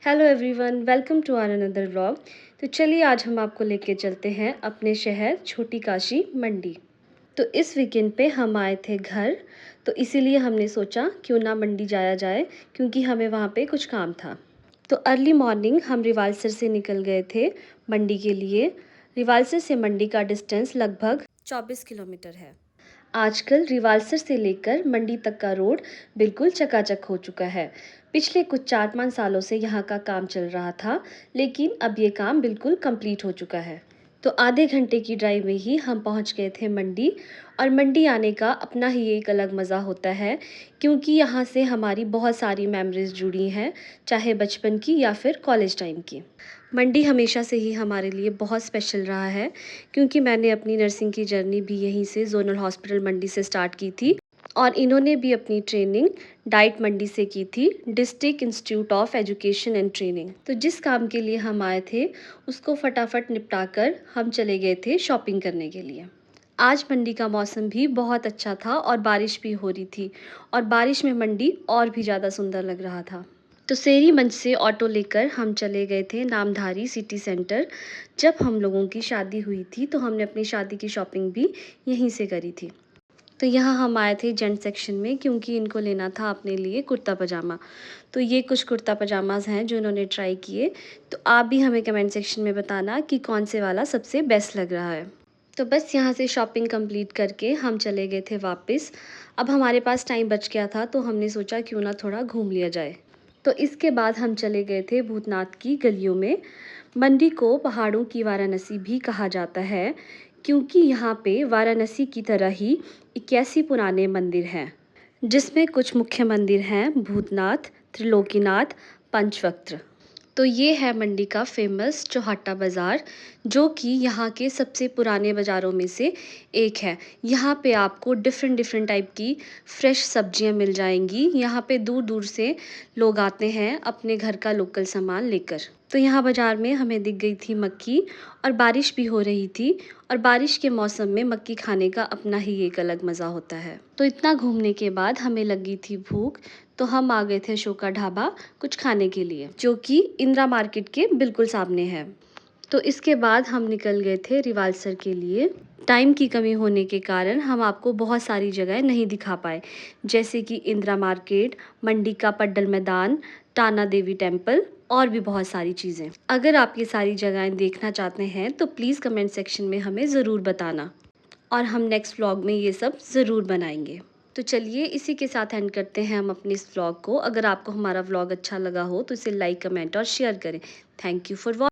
Hello everyone, welcome to our another vlog. तो चलिए आज हम आपको लेके चलते हैं अपने शहर छोटी काशी मंडी। तो इस वीकेंड पे हम आए थे घर, तो इसीलिए हमने सोचा क्यों ना मंडी जाया जाए, क्योंकि हमें वहाँ पे कुछ काम था। तो अर्ली मॉर्निंग हम रिवालसर से निकल गए थे मंडी के लिए। रिवालसर से मंडी का डिस्टेंस लगभग 24 किलोमीटर है। आजकल रिवालसर से लेकर मंडी तक का रोड बिल्कुल चकाचक हो चुका है। पिछले कुछ 4-5 सालों से यहाँ का काम चल रहा था, लेकिन अब ये काम बिल्कुल कंप्लीट हो चुका है। तो आधे घंटे की ड्राइव में ही हम पहुँच गए थे मंडी। और मंडी आने का अपना ही एक अलग मज़ा होता है, क्योंकि यहाँ से हमारी बहुत सारी मेमोरीज़ जुड़ी हैं, चाहे बचपन की या फिर कॉलेज टाइम की। मंडी हमेशा से ही हमारे लिए बहुत स्पेशल रहा है, क्योंकि मैंने अपनी नर्सिंग की जर्नी भी यहीं से ज़ोनल हॉस्पिटल मंडी से स्टार्ट की थी, और इन्होंने भी अपनी ट्रेनिंग डाइट मंडी से की थी, district institute of education and training. तो जिस काम के लिए हम आए थे उसको फटाफट निपटा कर हम चले गए थे शॉपिंग करने के लिए। आज मंडी का मौसम भी बहुत अच्छा था और बारिश भी हो रही थी, और बारिश में मंडी और भी ज़्यादा सुंदर लग रहा था। तो सेरी मंच से ऑटो लेकर हम चले गए थे नामधारी सिटी सेंटर। जब हम लोगों की शादी हुई थी तो हमने अपनी शादी की शॉपिंग भी यहीं से करी थी। तो यहाँ हम आए थे जेंट सेक्शन में, क्योंकि इनको लेना था अपने लिए कुर्ता पजामा। तो ये कुछ कुर्ता पजामाज हैं जो इन्होंने ट्राई किए। तो आप भी हमें कमेंट सेक्शन में बताना कि कौन से वाला सबसे बेस्ट लग रहा है। तो बस यहाँ से शॉपिंग कंप्लीट करके हम चले गए थे वापस। अब हमारे पास टाइम बच गया था, तो हमने सोचा क्यों ना थोड़ा घूम लिया जाए। तो इसके बाद हम चले गए थे भूतनाथ की गलियों में। मंडी को पहाड़ों की वाराणसी भी कहा जाता है, क्योंकि यहाँ पे वाराणसी की तरह ही 81 पुराने मंदिर हैं, जिसमें कुछ मुख्य मंदिर हैं भूतनाथ, त्रिलोकीनाथ, पंचवक्त्र। तो ये है मंडी का फेमस चौहाटा बाज़ार, जो कि यहाँ के सबसे पुराने बाज़ारों में से एक है। यहाँ पे आपको डिफ़रेंट डिफ़रेंट टाइप की फ़्रेश सब्जियाँ मिल जाएंगी। यहाँ पे दूर दूर से लोग आते हैं अपने घर का लोकल सामान लेकर। तो यहाँ बाज़ार में हमें दिख गई थी मक्की, और बारिश भी हो रही थी, और बारिश के मौसम में मक्की खाने का अपना ही एक अलग मज़ा होता है। तो इतना घूमने के बाद हमें लगी थी भूख, तो हम आ गए थे अशोका ढाबा कुछ खाने के लिए, जो कि इंदिरा मार्केट के बिल्कुल सामने है। तो इसके बाद हम निकल गए थे रिवालसर के लिए। टाइम की कमी होने के कारण हम आपको बहुत सारी जगह नहीं दिखा पाए, जैसे कि इंदिरा मार्केट, मंडी का पड्डल मैदान, टाना देवी टेम्पल, और भी बहुत सारी चीज़ें। अगर आप ये सारी जगहें देखना चाहते हैं तो प्लीज़ कमेंट सेक्शन में हमें ज़रूर बताना, और हम नेक्स्ट व्लॉग में ये सब ज़रूर बनाएंगे। तो चलिए इसी के साथ एंड करते हैं हम अपने इस व्लॉग को। अगर आपको हमारा व्लॉग अच्छा लगा हो तो इसे लाइक, कमेंट और शेयर करें। Thank you for watching.